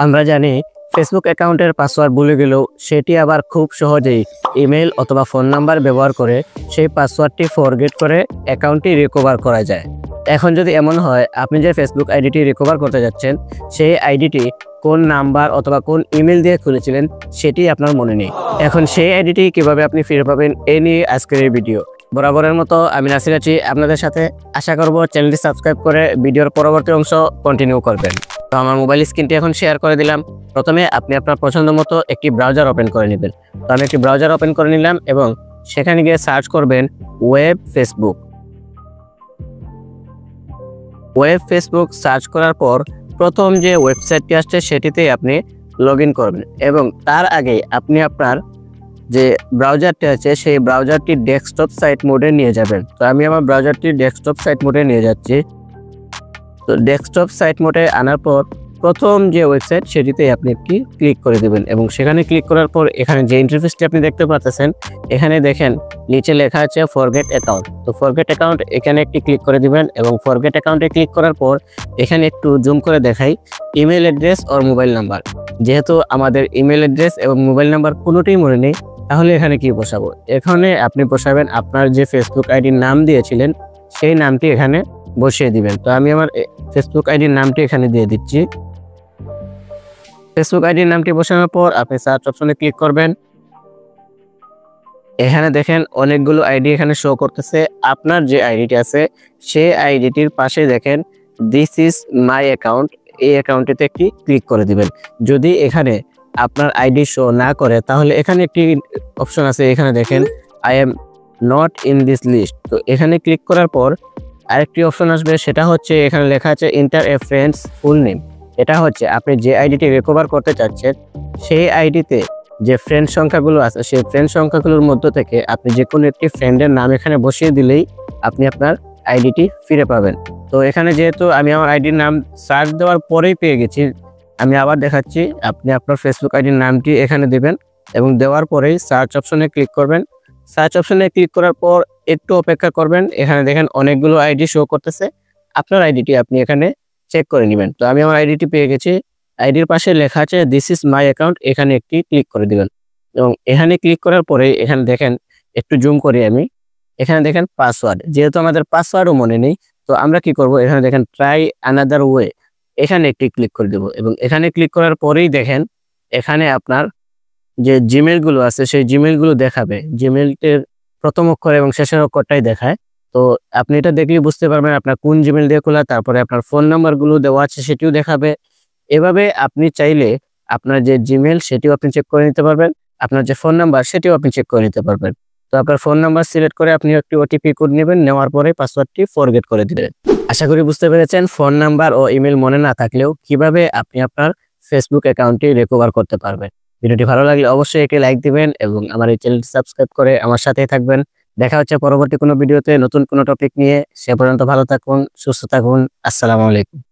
আমরা জানি ফেসবুক অ্যাকাউন্টের পাসওয়ার্ড ভুলে গেলেও সেটি আবার খুব সহজেই ইমেল অথবা ফোন নাম্বার ব্যবহার করে সেই পাসওয়ার্ডটি ফরগেট করে অ্যাকাউন্টটি রিকভার করা যায়। এখন যদি এমন হয় আপনি যে ফেসবুক আইডিটি রিকভার করতে যাচ্ছেন সেই আইডিটি কোন নাম্বার অথবা কোন ইমেল দিয়ে খুলেছিলেন সেটি আপনার মনে নেই। এখন সেই আইডিটি কিভাবে আপনি ফিরে পাবেন এই নিয়ে আজকের এই ভিডিও। বরাবরের মতো আমি নাসির আছি আপনাদের সাথে। আশা করব চ্যানেলটি সাবস্ক্রাইব করে ভিডিওর পরবর্তী অংশ কন্টিনিউ করবেন। তো আমার মোবাইল স্ক্রিনটি এখন শেয়ার করে দিলাম। প্রথমে আপনি আপনার পছন্দ মতো একটি ব্রাউজার ওপেন করে নেবেন। তো আমি একটি ব্রাউজার ওপেন করে নিলাম এবং সেখানে গিয়ে সার্চ করবেন web Facebook. Web Facebook search করার পর প্রথম যে ওয়েবসাইটটি আসছে সেটিতেই আপনি লগ ইন করবেন এবং তার আগে আপনি আপনার যে ব্রাউজারটি আছে সেই ব্রাউজারটি ডেস্কটপ সাইট মোডে নিয়ে যাবেন। তো আমি আমার ব্রাউজারটি ডেস্কটপ সাইট মোডে নিয়ে যাচ্ছি। তো ডেস্কটপ সাইট মোডে আনার পর প্রথম যে ওয়েবসাইট সেটিতে আপনি একটি ক্লিক করে দেবেন এবং সেখানে ক্লিক করার পর এখানে যে ইন্টারফেসটি আপনি দেখতে পাচ্ছেন এখানে দেখেন নিচে লেখা আছে ফরগেট অ্যাকাউন্ট। তো ফরগেট অ্যাকাউন্ট এখানে একটি ক্লিক করে দিবেন এবং ফরগেট অ্যাকাউন্টে ক্লিক করার পর এখানে একটু জুম করে দেখাই ইমেল অ্যাড্রেস আর মোবাইল নাম্বার। যেহেতু আমাদের ইমেল অ্যাড্রেস এবং মোবাইল নাম্বার কোনোটাই মনে নেই তাহলে এখানে কি বসাবো? এখানে আপনি বসাবেন আপনার যে ফেসবুক আইডির নাম দিয়েছিলেন সেই নামটি এখানে বসিয়ে দিবেন। তো আমি আমার ফেসবুক আইডির নামটি এখানে দিয়ে দিচ্ছি। ফেসবুক আইডির নামটি বসানোর পর আপনি সার্চ অপশনে ক্লিক করবেন। এখানে দেখেন অনেকগুলো আইডি এখানে শো করতেছে। আপনার যে আইডিটি আছে সেই আইডিটির পাশে দেখেন দিস ইজ মাই অ্যাকাউন্ট, এই অ্যাকাউন্টটিতে একটি ক্লিক করে দিবেন। যদি এখানে আপনার আইডি শো না করে তাহলে এখানে একটি অপশন আছে, এখানে দেখেন I am not in this list. তো এখানে ক্লিক করার পর আরেকটি অপশন আসবে, সেটা হচ্ছে এখানে লেখা আছে enter a friends full name. এটা হচ্ছে আপনি যে আইডিটি রিকভার করতে চাচ্ছেন সেই আইডিতে যে ফ্রেন্ড সংখ্যাগুলো আছে সেই ফ্রেন্ড সংখ্যাগুলোর মধ্য থেকে আপনি যে কোনো একটি ফ্রেন্ডের নাম এখানে বসিয়ে দিলেই আপনি আপনার আইডিটি ফিরে পাবেন। তো এখানে যেহেতু আমি আমার আইডির নাম সার্চ দেওয়ার পরেই পেয়ে গেছি, আমি আবার দেখাচ্ছি। আপনি আপনার ফেসবুক আইডির নামটি এখানে দেবেন এবং দেওয়ার পরেই সার্চ অপশনে ক্লিক করবেন। সার্চ অপশনে ক্লিক করার পর একটু অপেক্ষা করবেন। এখানে দেখেন অনেকগুলো আইডি শো করতেছে, আপনার আইডিটি আপনি এখানে চেক করে নেবেন। তো আমি আমার আইডিটি পেয়ে গেছি। আইডির পাশে লেখা আছে দিস ইজ মাই অ্যাকাউন্ট, এখানে একটি ক্লিক করে দিবেন এবং এখানে ক্লিক করার পরে এখানে দেখেন একটু জুম করি আমি, এখানে দেখেন পাসওয়ার্ড। যেহেতু আমাদের পাসওয়ার্ডও মনে নেই তো আমরা কি করব, এখানে দেখেন ট্রাই অ্যানাদার ওয়ে, এখানে একটি ক্লিক করে দেব এবং এখানে ক্লিক করার পরেই দেখেন এখানে আপনার যে জিমেলগুলো আছে সেই জিমেলগুলো দেখাবে। জিমেলের প্রথম অক্ষর এবং শেষের অক্ষরটাই দেখায়। তো আপনি এটা দেখলে বুঝতে পারবেন আপনার কোন জিমেল দিয়ে খোলা, তারপরে আপনার ফোন নাম্বারগুলো দেওয়া আছে সেটিও দেখাবে। এভাবে আপনি চাইলে আপনার যে জিমেল সেটিও আপনি চেক করে নিতে পারবেন, আপনার যে ফোন নাম্বার সেটিও আপনি চেক করে নিতে পারবেন। তো আপনার ফোন নাম্বার সিলেক্ট করে আপনি একটি ওটিপি কোড নেবেন, নেওয়ার পরে পাসওয়ার্ডটি ফরগেট করে দিবেন। আশা করি বুঝতে পেরেছেন ফোন নাম্বার ও ইমেল মনে না থাকলেও কিভাবে আপনি আপনার ফেসবুক অ্যাকাউন্টটি রিকভার করতে পারবেন। ভিডিওটি ভালো লাগলে অবশ্যই একটি লাইক দিবেন এবং আমার এই চ্যানেলটি সাবস্ক্রাইব করে আমার সাথেই থাকবেন। দেখা হচ্ছে পরবর্তী কোনো ভিডিওতে নতুন কোনো টপিক নিয়ে। সে পর্যন্ত ভালো থাকুন, সুস্থ থাকুন। আসসালামু আলাইকুম।